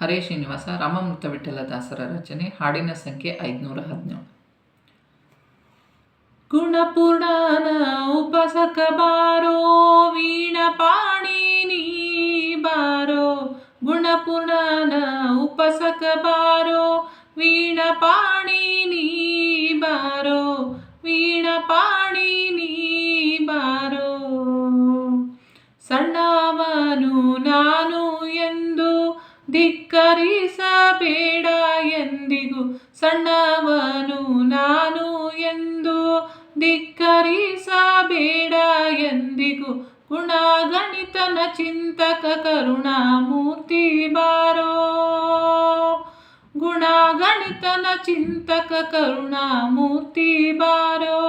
ಹರೇ ಶ್ರೀನಿವಾಸ ರಾಮಮೂರ್ತ ವಿಠಲದಾಸರ ರಚನೆ. ಹಾಡಿನ ಸಂಖ್ಯೆ 517. ಗುಣಪೂರ್ಣನ ಉಪಸಕ ಬಾರೋ ವೀಣಪಾಣಿ ನೀ ಬಾರೋ. ಗುಣಪೂರ್ಣನ ಉಪಸಕ ಬಾರೋ ವೀಣಪಾಣಿ ನೀ ಬಾರೋ. ವೀಣಪಾಣಿ ನೀ ಬಾರೋ. ಸಣ್ಣವನು ನಾನು ಎಂದು ಧಿಕ್ಕರಿಸಬೇಡ ಎಂದಿಗೂ. ಸಣ್ಣವನು ನಾನು ಎಂದು ಧಿಕ್ಕರಿಸಬೇಡ ಎಂದಿಗೂ. ಗುಣಗಣಿತನ ಚಿಂತಕ ಕರುಣಾಮೂರ್ತಿ ಬಾರೋ. ಗುಣಗಣಿತನ ಚಿಂತಕ ಕರುಣಾಮೂರ್ತಿ ಬಾರೋ.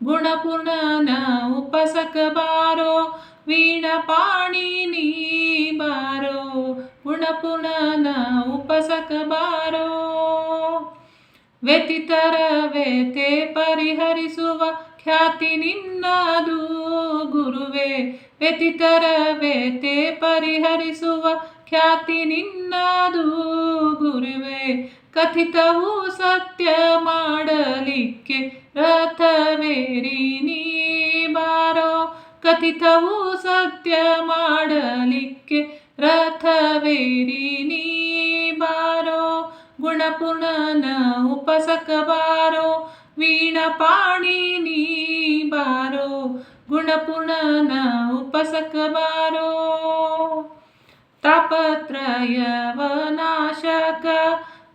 ಗುಣಪೂರ್ಣನ ಉಪಸಕ ಬಾರೋ ವೀಣಪಾಣಿ ನೀ ಬಾರೋ. ಗುಣಪೂರ್ಣನ ಉಪಸಕ ಬಾರೋ. ವ್ಯತಿತರ ವ್ಯತೆ ಪರಿಹರಿಸುವ ಖ್ಯಾತಿ ನಿನ್ನದು ಗುರುವೇ. ವ್ಯತಿತರ ವ್ಯತೆ ಪರಿಹರಿಸುವ ಖ್ಯಾತಿ ನಿನ್ನದು ಗುರುವೇ. ಕಥಿತವು ಸತ್ಯ ಮಾಡಲಿಕ್ಕೆ ರಥವೇರಿ ನೀ ಬಾರೋ. ಕಥಿತವು ಸತ್ಯ ಮಾಡಲಿಕ್ಕೆ ರಥವೇರಿ ನೀ ಬಾರೋ. ಗುಣಪೂರ್ಣನ ಉಪಸಕ ಬಾರೋ ವೀಣಪಾಣಿ ನೀ ಬಾರೋ. ಗುಣಪೂರ್ಣನ ಉಪಸಕ ಬಾರೋ. ತಾಪತ್ರಯವ ನಾಶಕ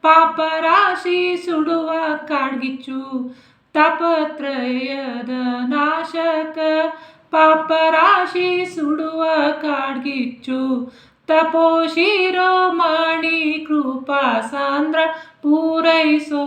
ಪಾಪರಾಶಿ ಸುಡುವ ಕಾಡ್ಗಿಚ್ಚು. ತಾಪತ್ರಯದ ನಾಶಕ ಪಾಪರಾಶಿ ಸುಡುವ ಕಾಡ್ಗಿಚ್ಚು. ತಪೋಶಿರೋಮಣಿ ಕೃಪಾ ಸಾಂದ್ರ ಪೂರೈಸೋ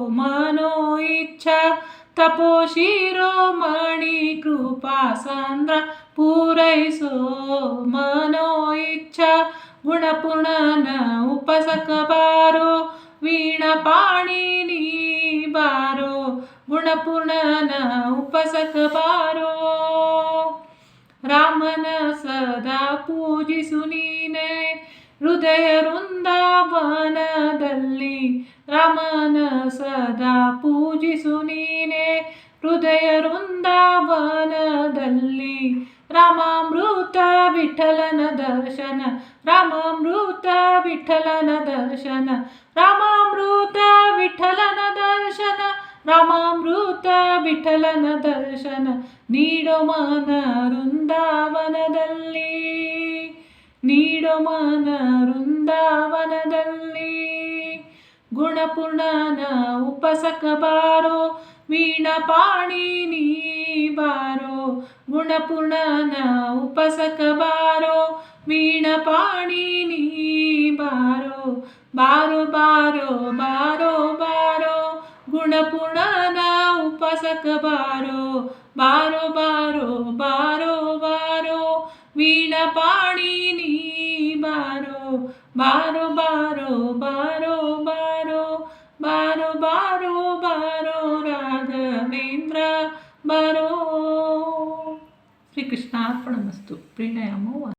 ಮನೋ ಇಚ್ಛಾ. ತಪೋಶಿರೋಮಣಿ ಕೃಪಾ ಸಾಂದ್ರ ಪೂರೈಸೋ ಮನೋ ಇಚ್ಛಾ. ಗುಣಪೂರ್ಣನ ಉಪಸಕ ಬಾರೋ ವೀಣಪಾಣಿ ನೀ ಬಾರೋ. ಗುಣಪೂರ್ಣನ ಉಪಸಕ ಬಾರೋ. ರಾಮನ ಸದಾ ಪೂಜಿಸು ನೀನೆ ಹೃದಯ ವೃಂದಾವನದಲ್ಲಿ. ರಾಮನ ಸದಾ ಪೂಜಿಸು ನೀನೆ ಹೃದಯ ವೃಂದಾವನದಲ್ಲಿ. ರಾಮಾಮೃತ ವಿಠಲನ ದರ್ಶನ. ರಾಮಾಮೃತ ವಿಠಲನ ದರ್ಶನ. ರಾಮಾಮೃತ ವಿಠಲನ ದರ್ಶನ. ರಾಮಾಮೃತ ವಿಠಲನ ದರ್ಶನ ನೀಡೋ ಮನ ವೃಂದಾವನದಲ್ಲಿ. ನೀಡೋ ಮನ ವೃಂದಾವನದಲ್ಲಿ. ಗುಣಪೂರ್ಣನ ಉಪಸಕ ಬಾರೋ ವೀಣಪಾಣಿ ನೀ ಬಾರೋ. ಗುಣಪೂರ್ಣನ ಉಪಸಕ ಬಾರೋ ವೀಣಪಾಣಿ ನೀ ಬಾರೋ. ಬಾರೋ ಬಾರೋ ಬಾರೋ ಬಾರೋ. ಗುಣಪೂರ್ಣನ ಉಪಸಕ ಬಾರೋ. ಬಾರೋ ಬಾರೋ ಬಾರೋ ಬಾರೋ. ವೀಣಪಾಣಿ ನೀ ಬಾರೋ. ಬಾರೋ ಬಾರೋ ಬಾರೋ ಬಾರೋ. ಬಾರೋ ಬಾರೋ ಬಾರೋ ರಾಘವೇಂದ್ರ ಬಾರೋ. ಶ್ರೀಕೃಷ್ಣಾರ್ಪಣಮಸ್ತು. ಪ್ರಣಾಮೋ.